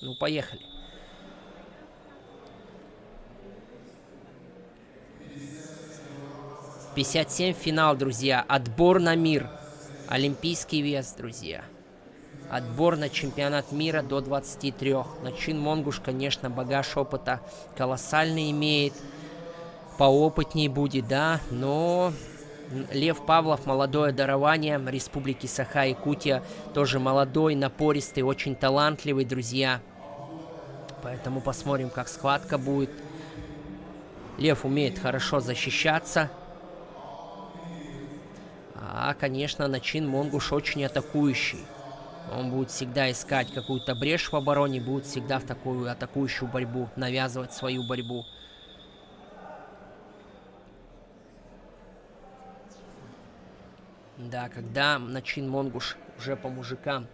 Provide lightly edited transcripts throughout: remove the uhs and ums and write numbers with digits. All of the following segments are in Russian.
Ну, поехали. «57» финал, друзья. Отбор на мир. Олимпийский вес, друзья. Отбор на чемпионат мира до 23. Начин Монгуш, конечно, багаж опыта колоссальный имеет. Поопытней будет, да, но Лев Павлов, молодое дарование Республики Саха-Якутия, тоже молодой, напористый, очень талантливый, друзья. Поэтому посмотрим, как схватка будет. Лев умеет хорошо защищаться. А, конечно, Начин Монгуш очень атакующий. Он будет всегда искать какую-то брешь в обороне, будет всегда в такую атакующую борьбу, навязывать свою борьбу. Да, когда Начин Монгуш уже по мужикам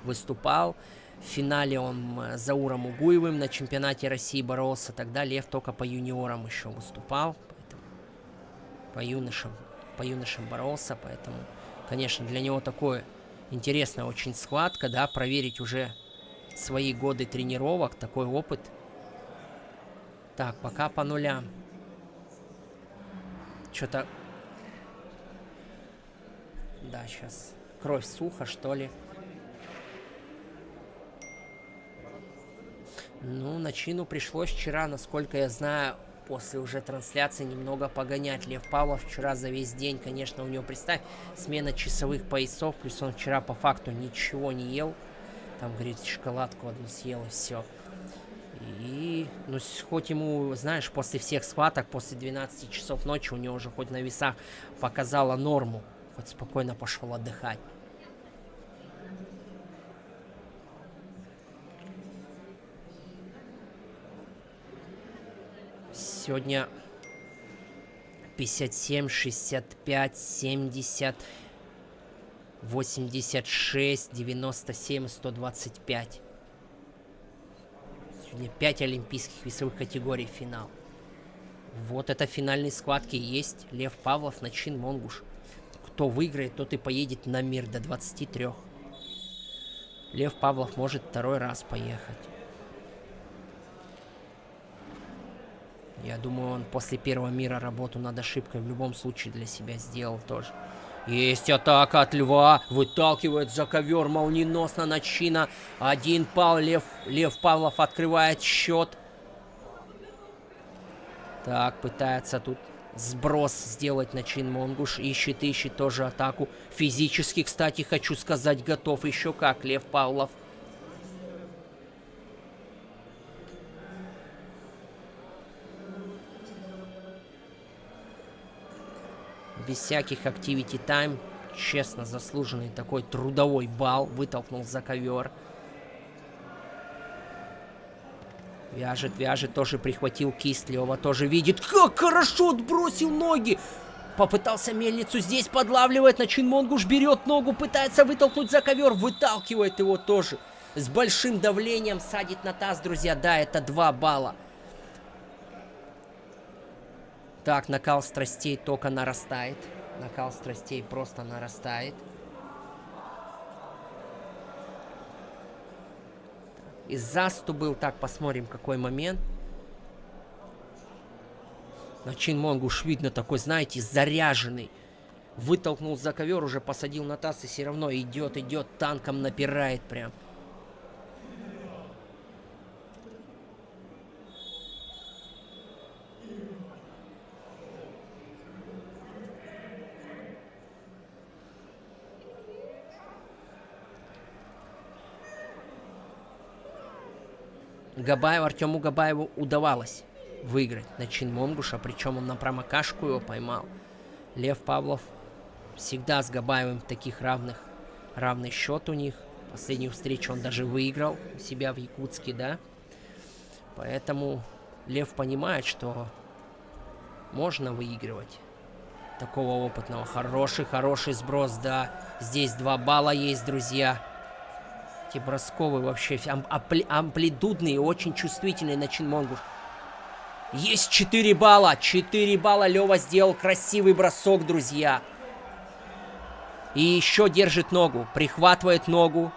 выступал, в финале он с Зауром Угуевым на чемпионате России боролся, тогда Лев только по юниорам еще выступал, по юношам боролся, поэтому, конечно, для него такое интересная очень схватка, да, проверить уже свои годы тренировок, такой опыт. Так, пока по нулям. Что-то... Да, сейчас кровь сухо, что ли. Ну, Начину пришлось вчера, насколько я знаю, после уже трансляции немного погонять. Лев Павлов вчера за весь день, конечно, у него, представь, смена часовых поясов, плюс он вчера по факту ничего не ел. Там, говорит, шоколадку одну съел и все. И, ну, хоть ему, знаешь, после всех схваток, после 12 часов ночи у него уже хоть на весах показала норму. Хоть спокойно пошел отдыхать. Сегодня 57, 65, 70, 86, 97, 125. Сегодня 5 олимпийских весовых категорий финал. Вот это финальные схватки есть. Лев Павлов, Начин Монгуш. Кто выиграет, тот и поедет на мир до 23. Лев Павлов может второй раз поехать. Я думаю, он после первого мира работу над ошибкой в любом случае для себя сделал тоже. Есть атака от Льва. Выталкивает за ковер молниеносно Начина. Один пал. Лев Павлов открывает счет. Так, пытается тут сброс сделать Начин Монгуш. Ищет тоже атаку. Физически, кстати, хочу сказать, готов еще как Лев Павлов. Без всяких activity time. Честно, заслуженный такой трудовой балл. Вытолкнул за ковер. Вяжет, тоже прихватил кисть. Лева тоже видит, как хорошо отбросил ноги. Попытался мельницу здесь подлавливать. Начин Монгуш берет ногу, пытается вытолкнуть за ковер. Выталкивает его тоже. С большим давлением садит на таз, друзья. Да, это 2 балла. Так, накал страстей только нарастает. Накал страстей просто нарастает. Из засту был. Так, посмотрим, какой момент. Начин Монгуш, видно, такой, знаете, заряженный. Вытолкнул за ковер, уже посадил на таз и все равно идет, танком напирает прям. Артему Габаеву удавалось выиграть Начин Монгуша, причем он на промокашку его поймал. Лев Павлов всегда с Габаевым таких равный счет у них. Последнюю встречу он даже выиграл у себя в Якутске, да. Поэтому Лев понимает, что можно выигрывать такого опытного. Хороший сброс, да. Здесь 2 балла есть, друзья. Эти бросковые вообще амплитудные, очень чувствительные Начин Монгуш. Есть 4 балла. 4 балла. Лева сделал красивый бросок, друзья. И еще держит ногу. Прихватывает ногу.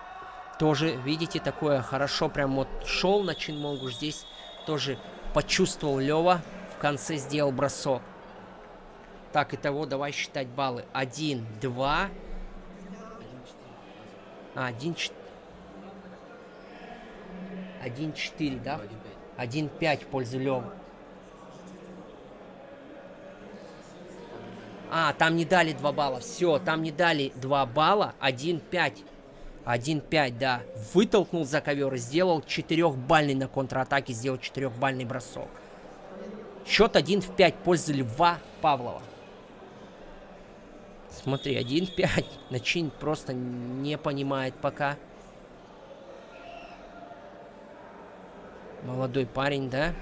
Тоже, видите, такое хорошо прям вот шел на Чинмонгуш. Здесь тоже почувствовал Лева. В конце сделал бросок. Так, итого давай считать баллы. 1, 2. 1-4, да? 1-5 в пользу Лёвы. Там не дали 2 балла. Все, там не дали 2 балла. 1-5. 1-5, да. Вытолкнул за ковер и сделал 4-бальный на контратаке. Сделал 4-бальный бросок. Счет 1-5 в пользу Льва Павлова. Смотри, 1-5. Начин просто не понимает пока. Молодой парень, да?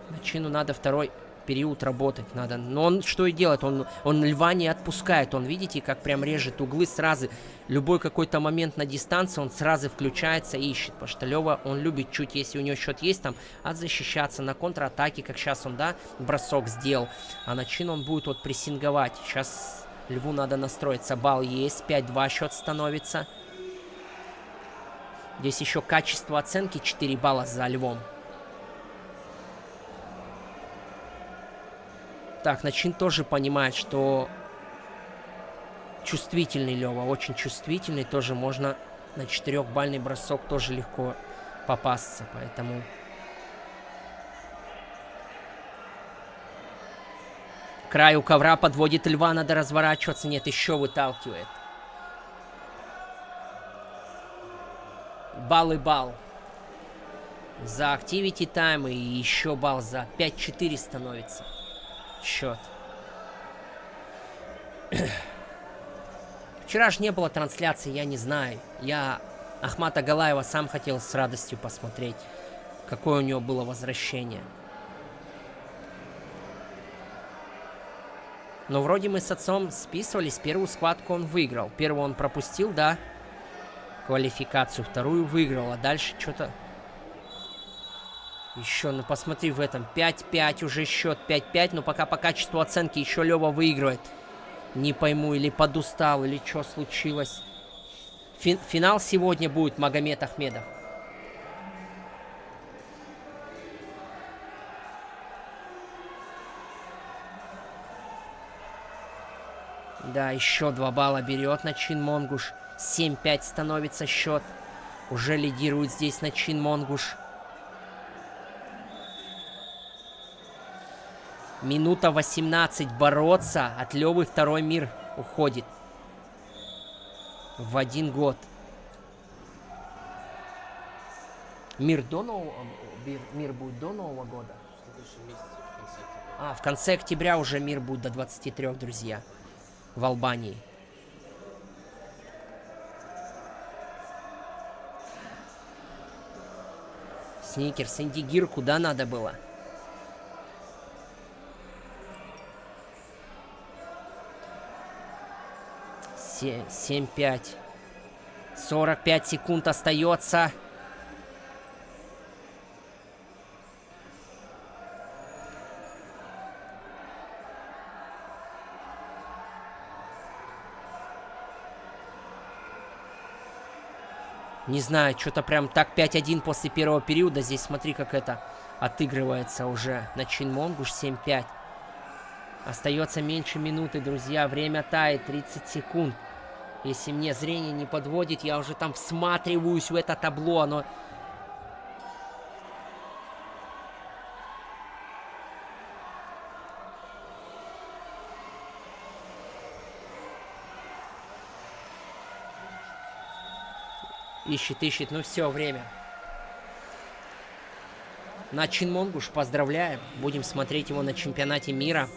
Начину надо второй период работать. Надо. Но он что и делает? Он Льва не отпускает. Он, видите, как прям режет углы сразу. Любой какой-то момент на дистанции он сразу включается и ищет. Потому что Лева, он любит чуть, если у него счет есть, там, защищаться на контратаке, как сейчас он, да, бросок сделал. А начин он будет вот прессинговать. Сейчас Льву надо настроиться. Балл есть. 5-2 счет становится. Здесь еще качество оценки 4 балла за Львом. Так, Начин тоже понимает, что чувствительный Лева, очень чувствительный. Тоже можно на 4-бальный бросок тоже легко попасться. Поэтому... К краю ковра подводит Льва, надо разворачиваться. Нет, еще выталкивает. Балл и балл. За activity time и еще балл за 5-4 становится. Счет. Вчера же не было трансляции, я не знаю. Я Ахмата Галаева сам хотел с радостью посмотреть, какое у него было возвращение. Но вроде мы с отцом списывались. Первую схватку он выиграл. Первую он пропустил, да. Квалификацию. Вторую выиграл. А дальше что-то... Еще, ну посмотри в этом. 5-5 уже счет. 5-5. Но пока по качеству оценки еще Лева выигрывает. Не пойму, или подустал, или что случилось. Финал сегодня будет Магомед Ахмедов. Да, еще 2 балла берет Начин Монгуш. 7-5 становится счет. Уже лидирует здесь Начин Монгуш. Минута 18 бороться. От Левы второй мир уходит. В 1 год. Мир до нового... Мир будет до Нового года? В конце октября уже мир будет до 23, друзья. В Албании. Сникерс, Индигир, куда надо было? Се 7-5. 45 секунд остается. Не знаю, что-то прям так 5-1 после первого периода. Здесь смотри, как это отыгрывается уже. Начин Монгуш 7-5. Остается меньше минуты, друзья. Время тает, 30 секунд. Если мне зрение не подводит, я уже там всматриваюсь в это табло. Оно... Ищет. Ну все, время. Начин Монгуш, поздравляем. Будем смотреть его на чемпионате мира.